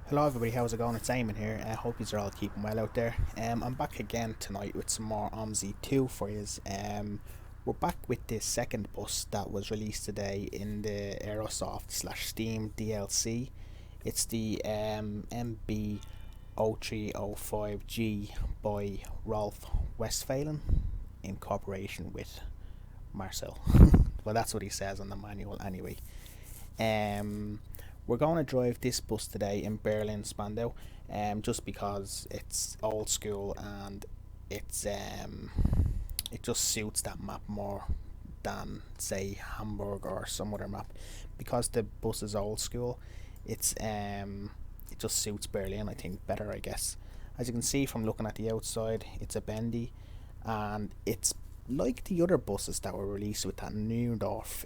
Hello everybody, how's it going? It's Eamon here. I hope you're all keeping well out there. I'm back again tonight with some more Omsi 2 for you. We're back with the second bus that was released today in the Aerosoft slash Steam DLC. It's the MB O305G by Rolf Westphalen in cooperation with Marcel. Well, that's what he says on the manual anyway. Um, we're going to drive this bus today in BerlinSpandau, just because it's old school and it just suits that map more than say Hamburg or some other map. Because the bus is old school, it just suits Berlin, I think, better, I guess. As you can see from looking at the outside, it's a Bendy, and it's like the other buses that were released with that Grundorf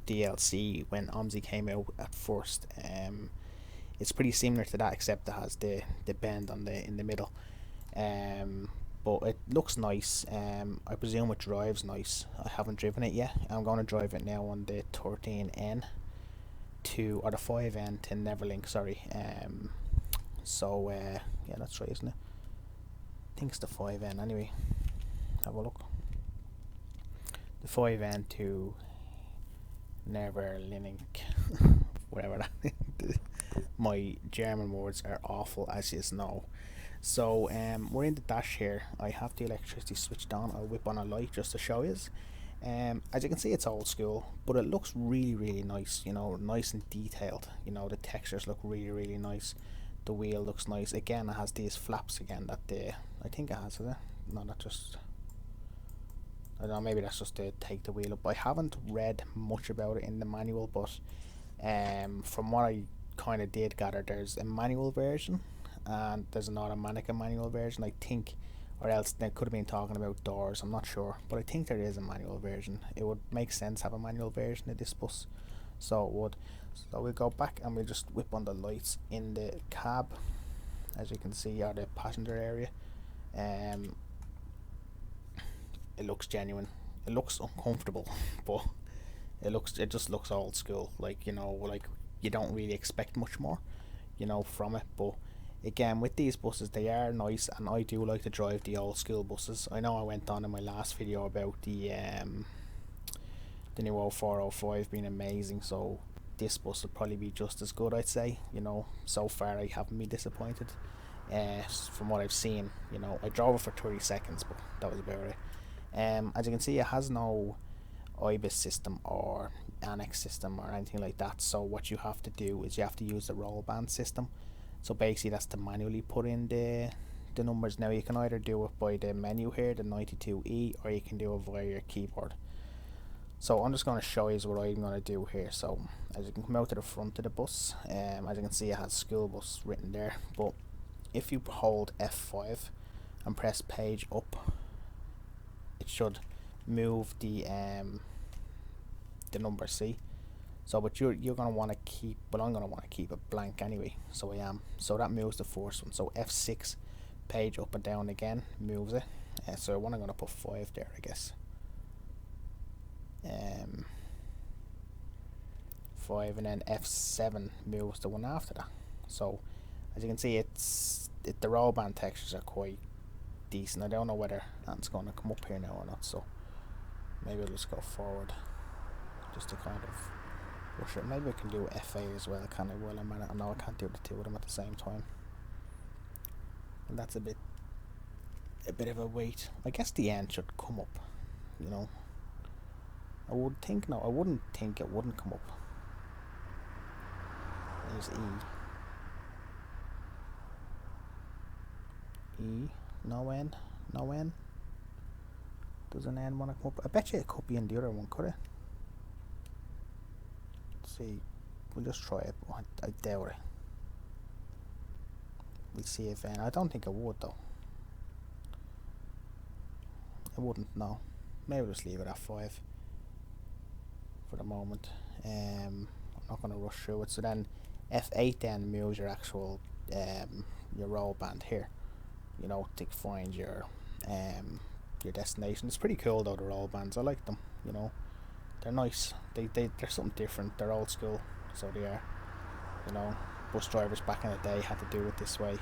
DLC when Omsi came out at first. It's pretty similar to that, except it has the bend on the in the middle. But it looks nice. I presume it drives nice. I haven't driven it yet. I'm going to drive it now on the 13N to, or the 5N to Neverlink. Sorry. Yeah, that's right, isn't it? I think it's the 5N anyway. Have a look. The 5N to Neverlink, whatever that. My German words are awful, as you know. So we're in the dash here. I have the electricity switched on. I'll whip on a light just to show you. As you can see, it's old school, but it looks really nice. You know, nice and detailed. You know, the textures look really nice. The wheel looks nice. Again, it has these flaps again that I think it has, is it? No, that just, I don't know, maybe that's just to take the wheel up. I haven't read much about it in the manual, but from what I kind of did gather, there's a manual version and there's an automatic manual version, I think, or else they could have been talking about doors, I'm not sure, but I think there is a manual version. It would make sense to have a manual version of this bus, so it would. So we'll go back and we'll just whip on the lights in the cab, as you can see, or the passenger area. It looks genuine. It looks uncomfortable, but it just looks old school. Like, you know, like you don't really expect much more, you know, from it. But again, with these buses, they are nice, and I do like to drive the old school buses. I know I went on in my last video about the new O405 being amazing, so this bus will probably be just as good, I'd say. You know, so far I haven't been disappointed. From what I've seen, you know, I drove it for 30 seconds, but that was about it. As you can see, it has no IBIS system or annex system or anything like that, so what you have to do is you have to use the roll band system. So basically that's to manually put in the numbers. Now you can either do it by the menu here, the 92E, or you can do it via your keyboard. So I'm just going to show you what I'm going to do here. So as you can come out to the front of the bus, as you can see, it has school bus written there, but if you hold F5 and press page up, it should move the number, see. So but you're going to want to keep, but I'm going to want to keep it blank anyway, so I am. So that moves the first one. So F6, page up and down again, moves it. So I'm going to put 5 there, I guess. 5, and then F7 moves the one after that. So as you can see, the roll band textures are quite decent. I don't know whether that's going to come up here now or not, so maybe I'll just go forward just to kind of rush it. Maybe I can do FA as well, kind of, while I'm at it. No, I can't do the two of them at the same time, and that's a bit of a wait. I guess the end should come up, you know. I would think, no, I wouldn't think it wouldn't come up. There's E, no N, no N. Does an N want to come up? I bet you it could be in the other one, could it? Let's see, we'll just try it. I doubt it. We'll see if N. I don't think it would though. It wouldn't, no. Maybe we'll just leave it at 5 for the moment. I'm not going to rush through it. So then F8 then moves your actual your roll band here, you know, to find your destination. It's pretty cool though, the roll bands. I like them, you know. They're nice. They're something different. They're old school, so they are, you know. bus drivers back in the day had to do it this way,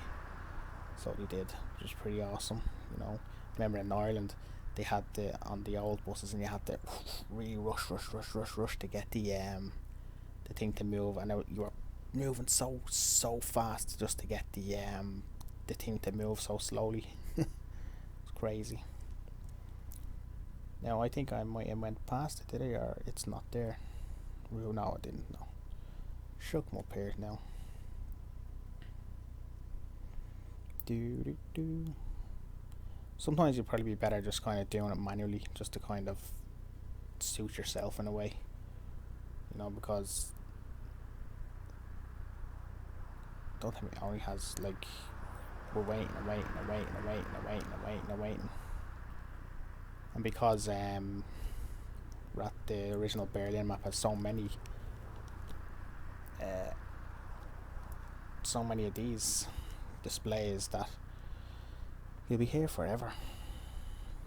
so they did, which was pretty awesome. You know, remember in Ireland they had on the old buses, and you had to really rush to get the thing to move, and you were moving so fast just to get the thing to move so slowly. It's crazy. Now I think I might have went past it, did I? Or it's not there. No, I didn't. No. Shook them up here now. Sometimes you'd probably be better just kind of doing it manually, just to kind of suit yourself in a way. You know, because don't think it only has like we're waiting. And because the original Berlin map has so many of these displays that you'll be here forever.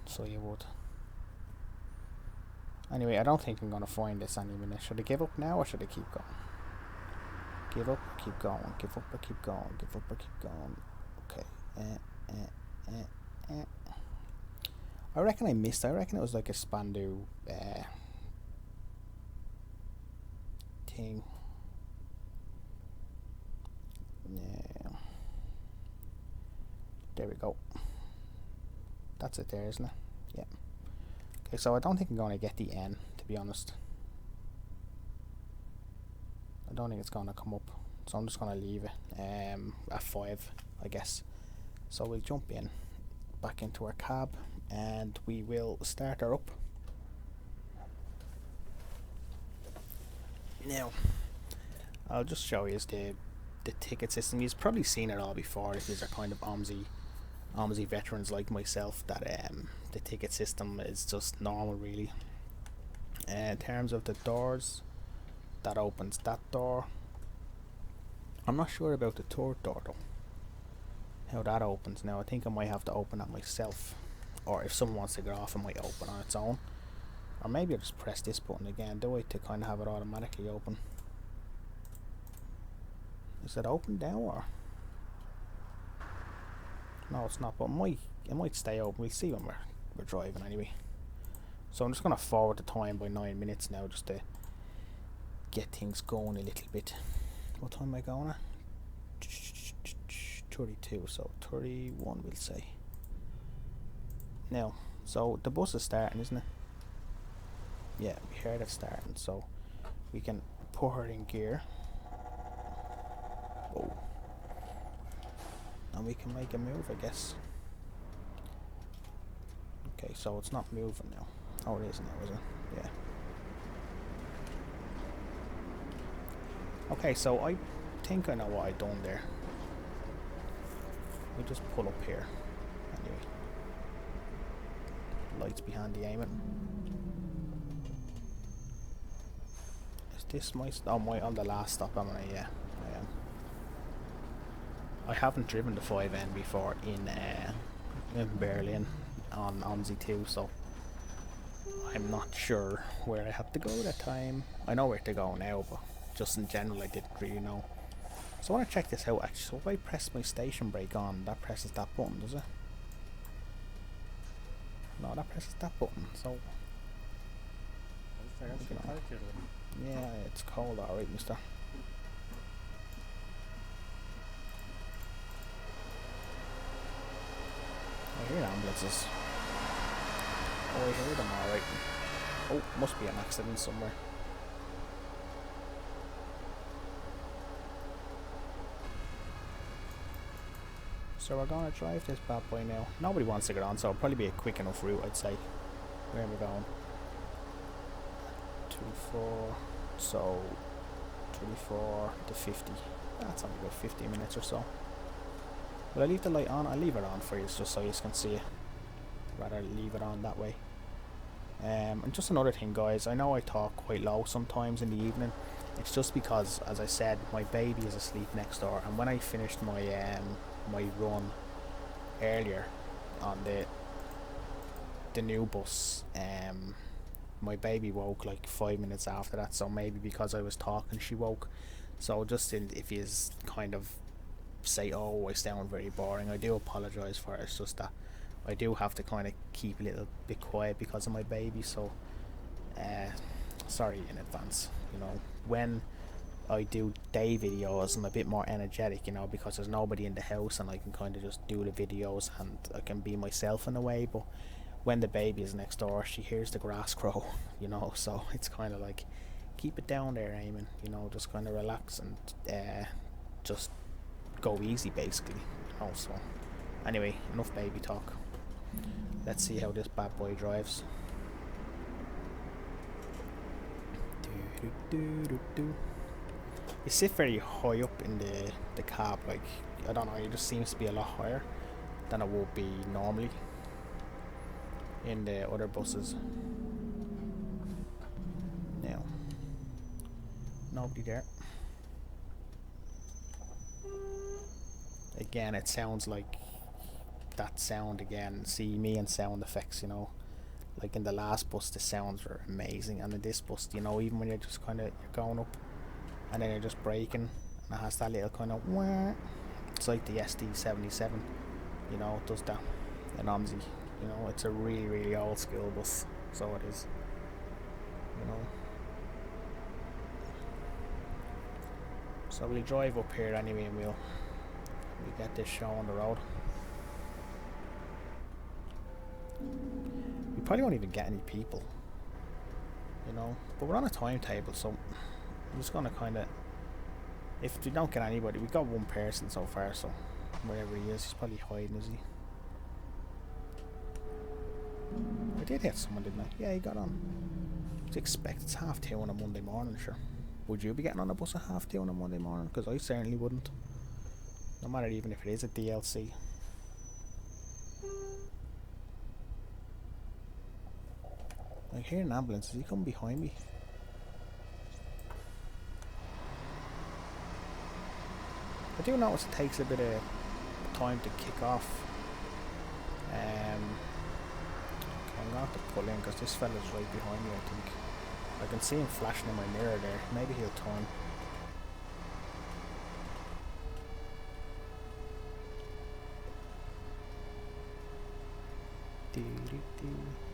So you would. Anyway, I don't think I'm gonna find this any minute. Should I give up now or should I keep going? Give up, keep going. Give up or keep going. Give up or keep going. Okay. I reckon I missed. I reckon it was like a Spandau thing. Yeah. There we go. That's it there, isn't it? Yeah. Okay, so I don't think I'm going to get the N, to be honest. I don't think it's going to come up. So I'm just going to leave it at 5, I guess. So we'll jump in back into our cab and we will start her up. Now, I'll just show you the ticket system. You've probably seen it all before if these are kind of Omsi veterans like myself, that the ticket system is just normal really. In terms of the doors, that opens that door. I'm not sure about the third door though, how that opens. Now I think I might have to open that myself, or if someone wants to get off it might open on its own, or maybe I'll just press this button again, do it, to kind of have it automatically open. Is it open now or? No, it's not, but it might stay open. We'll see when we're driving anyway. So I'm just going to forward the time by 9 minutes now, just to get things going a little bit. What time am I going at? 32, so 31 we'll say. Now, so the bus is starting, isn't it? Yeah, we heard it starting, so we can put her in gear. Whoa. And we can make a move, I guess. Okay, so it's not moving now. Oh, it is now, is it? Yeah. Okay, so I think I know what I done there. We just pull up here. Anyway. Lights behind the aiming. Is this my... I'm the last stop, am I? Yeah, I am. I haven't driven the 5N before in Berlin on Omsi 2, so I'm not sure where I have to go that time. I know where to go now, but just in general I didn't really know. So I want to check this out actually. So if I press my station brake on, that presses that button, does it? No, that presses that button, so... Yeah, it's cold alright, mister. I hear ambulances. Oh, I hear them alright. Oh, must be an accident somewhere. So we're gonna drive this bad boy now. Nobody wants to get on, so it'll probably be a quick enough route, I'd say. Where are we going? 24, so 24 to 50. That's only about 50 minutes or so. Will I leave the light on? I'll leave it on for you just so you can see it. Rather leave it on that way. And just another thing, guys, I know I talk quite low sometimes in the evening. It's just because, as I said, my baby is asleep next door, and when I finished my my run earlier on the new bus, my baby woke like 5 minutes after that, so maybe because I was talking she woke. So just if you kind of say, oh, I sound very boring, I do apologise for it. It's just that I do have to kind of keep a little bit quiet because of my baby, so sorry in advance. You know, when I do day videos, I'm a bit more energetic, you know, because there's nobody in the house and I can kind of just do the videos and I can be myself in a way. But when the baby is next door, she hears the grass grow, you know, so it's kind of like, keep it down there, Eamon, you know, just kind of relax and just go easy, basically, you know. So anyway, enough baby talk. Let's see how this bad boy drives. You sit very high up in the cab, like, I don't know, it just seems to be a lot higher than it would be normally in the other buses. Now, nobody there. Again, it sounds like that sound again. See me and sound effects, you know. Like in the last bus, the sounds were amazing, and in this bus, you know, even when you're just kind of you're going up, and then you're just braking, and it has that little kind of wah. It's like the SD77, you know, it does that. An Omsi, you know, it's a really, really old school bus, so it is, you know. So we'll drive up here anyway, and we'll get this show on the road. We probably won't even get any people, you know, but we're on a timetable, so I'm just gonna kind of, if we don't get anybody, we got one person so far, so wherever he is, he's probably hiding, is he? I did hit someone, didn't I? Yeah, he got on. I'd expect it's 2:30 on a Monday morning, sure. Would you be getting on a bus at 2:30 on a Monday morning? Because I certainly wouldn't. No matter even if it is a DLC. I hear an ambulance. Is he coming behind me? I do notice it takes a bit of time to kick off. Okay, I'm going to have to pull in because this fella's right behind me, I think. I can see him flashing in my mirror there. Maybe he'll turn.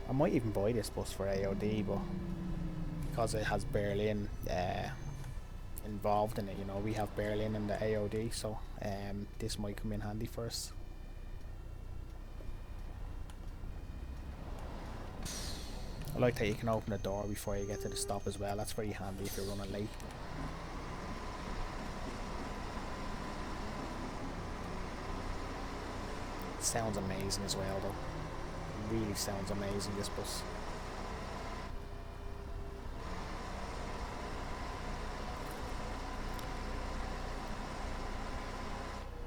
I might even buy this bus for AOD, but because it has Berlin involved in it, you know, we have Berlin in the AOD, so this might come in handy for us. I like that you can open the door before you get to the stop as well. That's very handy if you're running late. It sounds amazing as well, though. It really sounds amazing, this bus.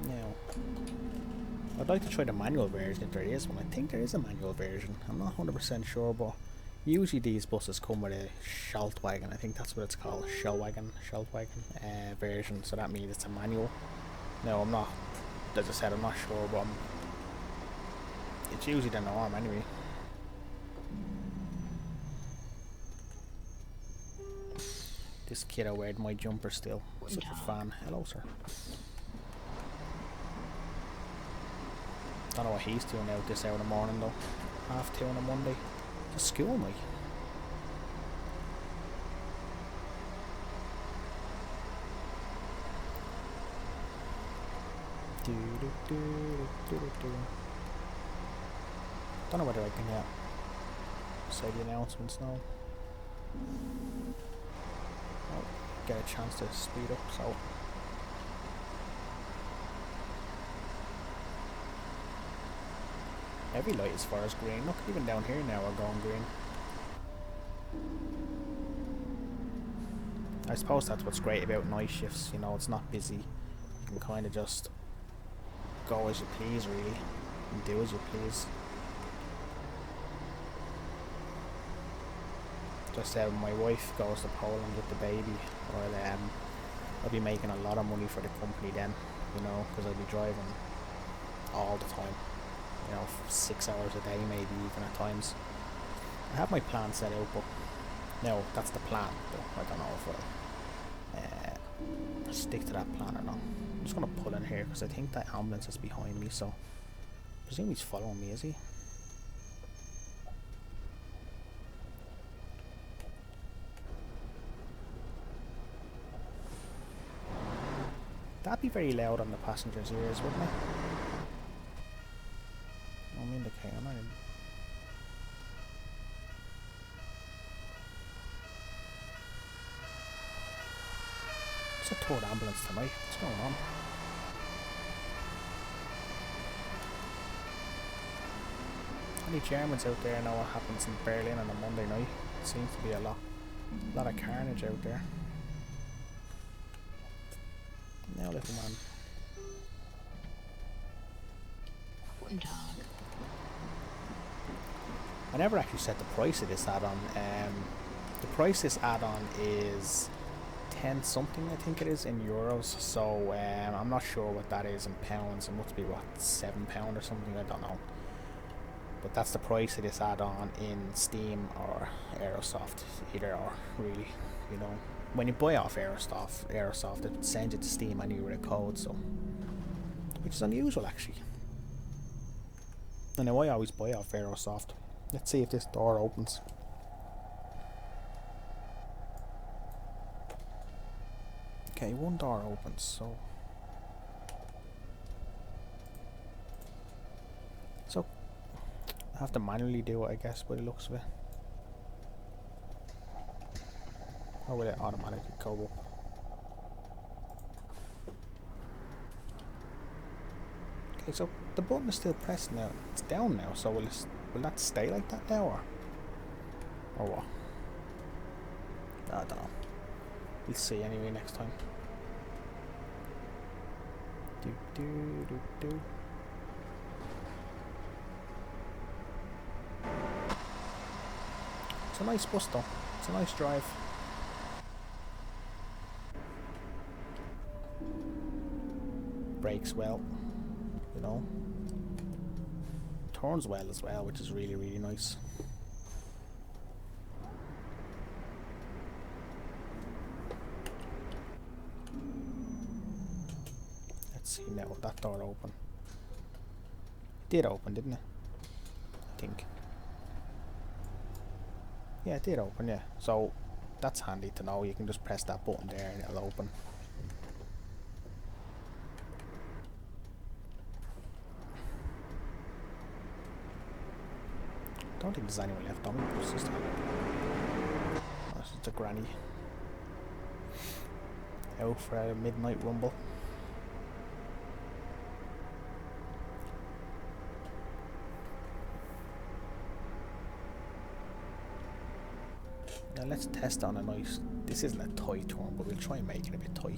Now, I'd like to try the manual version if there is one. I think there is a manual version. I'm not 100% sure, but usually these buses come with a Schaltwagen. I think that's what it's called, Schaltwagen version. So that means it's a manual. No, I'm not. As I said, I'm not sure, but it's usually the norm anyway. This kiddo wearing my jumper still. Such a fan. Hello, sir. Don't know what he's doing out this hour in the morning though. 2:30 on a Monday. To school, mate. Don't know whether I can say the announcements now. I'll get a chance to speed up, so. Every light as far as green. Look, even down here now we're going green. I suppose that's what's great about night shifts, you know, it's not busy. You can kind of just go as you please, really, and do as you please. Just my wife goes to Poland with the baby, I'll be making a lot of money for the company then, you know, because I'll be driving all the time. You know, 6 hours a day, maybe even at times. I have my plan set out, but no, that's the plan. But I don't know if stick to that plan or not. I'm just gonna pull in here because I think that ambulance is behind me, so I presume he's following me, is he? That'd be very loud on the passengers' ears, wouldn't it? I'm indicating, I'm not in. It's a third ambulance tonight. What's going on? Any Germans out there know what happens in Berlin on a Monday night? It seems to be a lot of carnage out there. Now, little man. Guten Tag. I never actually set the price of this add-on. The price of this add-on is 10 something, I think it is, in euros. So I'm not sure what that is in pounds. It must be what, £7 or something. I don't know. But that's the price of this add-on in Steam or Aerosoft, either or, really. You know, when you buy off Aerosoft, it sends it to Steam anyway with a code, so which is unusual actually. And now I always buy off Aerosoft. Let's see if this door opens. Okay, one door opens, so I have to manually do it, I guess, by the looks of it. Or will it automatically go up? Okay, so the button is still pressed now. It's down now, so will that stay like that now, or what? I don't know. We'll see anyway next time. Do do do do. It's a nice bus though. It's a nice drive. Brakes well, you know. Turns well as well, which is really, really nice. Let's see now if that door open. It did open, didn't it? I think. Yeah, it did open, yeah. So that's handy to know. You can just press that button there and it'll open. I don't think there's anyone left on me. It's just a granny out for a midnight rumble. Now let's test on a nice. This isn't a toy turn, but we'll try and make it a bit toy.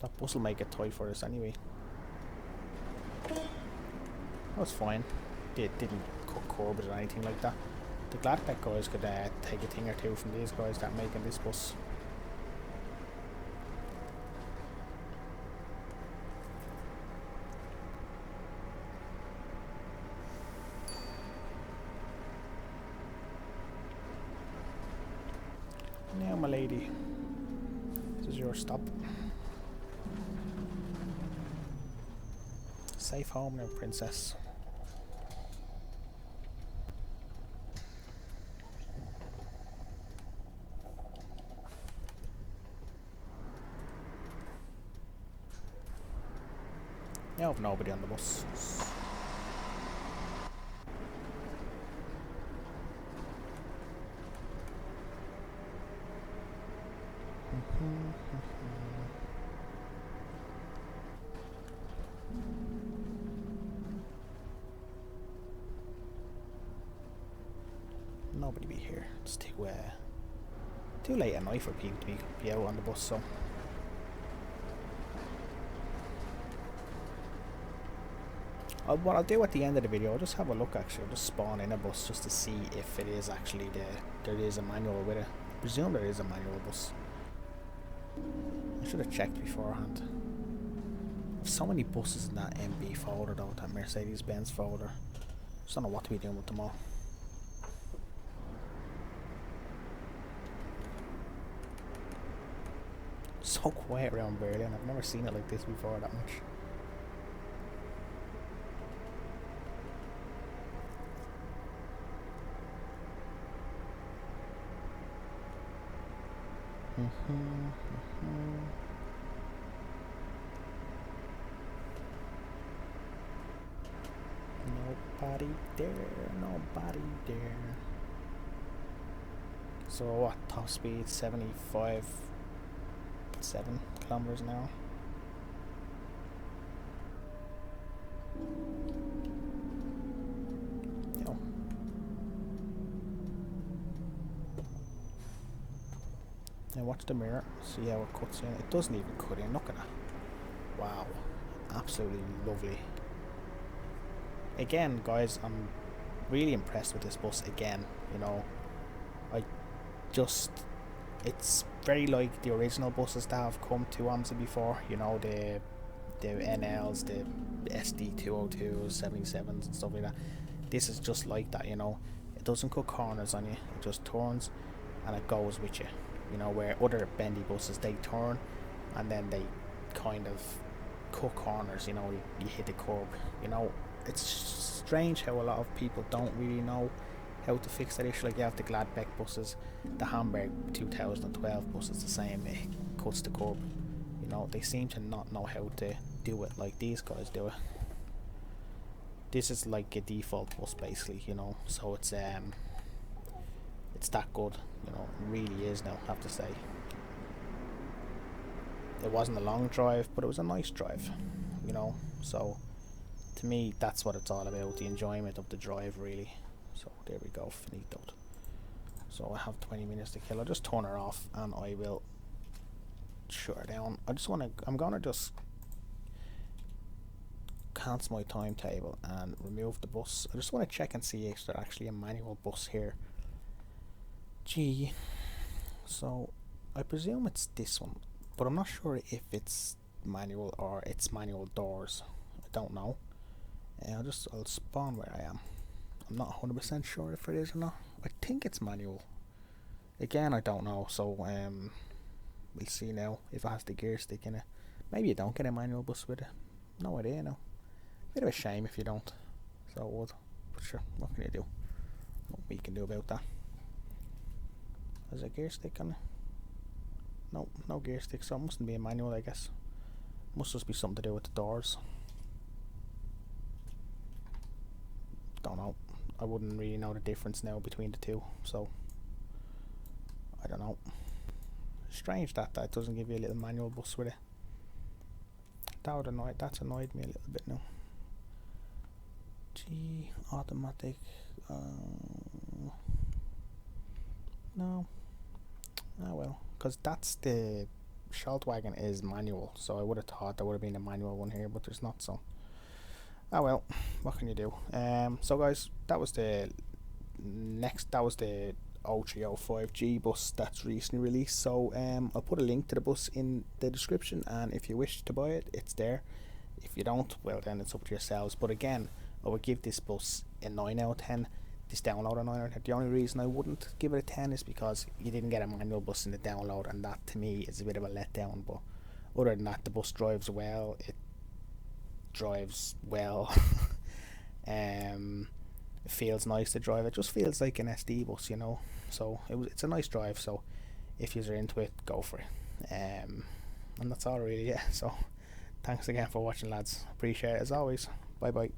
That bus will make it toy for us anyway. That was fine. It didn't cut curbs or anything like that. The Gladbeck guys could take a thing or two from these guys that are making this bus. Now, my lady, this is your stop. Safe home now, princess. Now I have nobody on the bus. Nobody be here. It's too late at night for people to be out on the bus, so what I'll do at the end of the video, I'll just have a look actually. I'll just spawn in a bus just to see if it is actually there is a manual with it. I presume there is a manual bus. I should have checked beforehand. There's so many buses in that MB folder though, that Mercedes-Benz folder. Just don't know what to be doing with them all. so quiet around Berlin. I've never seen it like this before that much. Nobody there, nobody there. So what, top speed 75, 7 kilometers an hour. Yo. Now watch the mirror, see how it cuts in. It doesn't even cut in, look at that. Wow, absolutely lovely. Again, guys, I'm really impressed with this bus again, you know. It's very like the original buses that have come to Omsi before, you know, the NLs, the SD202s, 77s and stuff like that. This is just like that, you know. It doesn't cut corners on you, it just turns and it goes with you. You know, where other bendy buses, they turn and then they kind of cut corners, you know, you hit the curb, you know. It's strange how a lot of people don't really know how to fix that issue. Like you have the Gladbeck buses, the Hamburg 2012 bus is the same, it cuts the curb. You know, they seem to not know how to do it like these guys do it. This is like a default bus basically, you know, so it's that good, you know, it really is now, I have to say. It wasn't a long drive, but it was a nice drive, you know, so to me that's what it's all about, the enjoyment of the drive really. So there we go, finito. So I have 20 minutes to kill. I'll just turn her off and I will shut her down. I'm gonna just cancel my timetable and remove the bus. I just want to check and see if there's actually a manual bus here. Gee, so I presume it's this one, but I'm not sure if it's manual or it's manual doors. I don't know. I'll spawn where I am. I'm not 100% sure if it is or not. I think it's manual. Again, I don't know, so we'll see now if it has the gear stick in it. Maybe you don't get a manual bus with it. No idea now. Bit of a shame if you don't. So it would. But sure, what can you do? What we can do about that. There's a gear stick on it. No, no gear stick, so it mustn't be a manual, I guess. Must just be something to do with the doors. Don't know. I wouldn't really know the difference now between the two, so I don't know. Strange that doesn't give you a little manual bus with it. That's annoyed me a little bit now. Gee, automatic. No. Oh well, because that's the Schaltwagen is manual, so I would have thought there would have been a manual one here, but there's not, so. Oh well, what can you do? So guys, that was the O305G bus that's recently released. So I'll put a link to the bus in the description, and if you wish to buy it, it's there. If you don't, well then it's up to yourselves. But again, I would give this bus a 9 out of 10. This download a 9 out of 10. The only reason I wouldn't give it a 10 is because you didn't get a manual bus in the download, and that to me is a bit of a letdown. But other than that, the bus drives well. It it feels nice to drive. It just feels like an SD bus, you know. So it's a nice drive. So if you're into it, go for it. And that's all really. Yeah. So thanks again for watching, lads. Appreciate it as always. Bye bye.